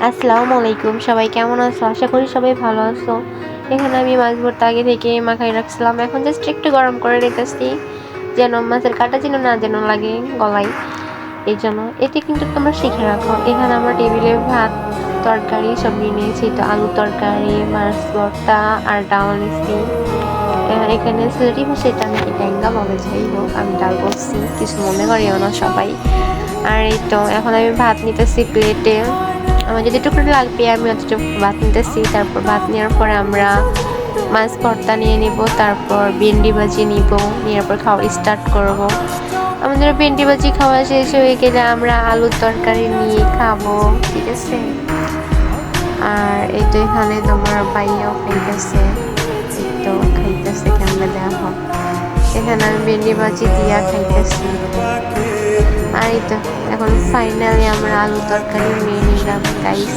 আসসালামু আলাইকুম, সবাই কেমন আছো? আশা করি সবাই ভালো আছো। এখানে আমি মাছ ভর্তা আগে থেকে মাখাই রাখছিলাম, এখন জাস্ট একটু গরম করে রেখেছি যেন মাছের কাঁটা যেন না যেন লাগে গলায়। এই জন্য এটি কিন্তু তোমরা শিখে রাখো। এখানে আমার টেবিলে ভাত, তরকারি সব নিয়ে নিয়েছি, তো আলু তরকারি, মাছ ভর্তা আর ডাল নিয়েছি। এখানে সিলেটি ভাষায় এটা নাকি ট্যাঙ্গা বলে, যাই হোক আমি ডাল বলছি, কিছু মনে করিও না সবাই। আর এই তো এখন আমি ভাত নিতেছি প্লেটে, আমার যেটুকু লাগবে আমি অতটুকু ভাত নিতেছি। তারপর ভাত নেওয়ার পরে আমরা মাছ ভর্তা নিয়ে নিব, তারপর ভেন্ডি ভাজি নিব, নেওয়ার পর খাওয়া স্টার্ট করব। আমাদের ভেন্ডি ভাজি খাওয়া শেষ হয়ে গেলে আমরা আলুর তরকারি নিয়ে খাবো, ঠিক আছে। আর এই তো এখানে তোমার ভাইয়াও খাইতেছে, এই তো খাইতেছে কেমনে দেখো। এখানে আমি ভেন্ডি ভাজি দিয়া খাইতেছি। আর এই তো এখন ফাইনালি আমরা আলু তরকারি নিয়ে নিলাম গাইস।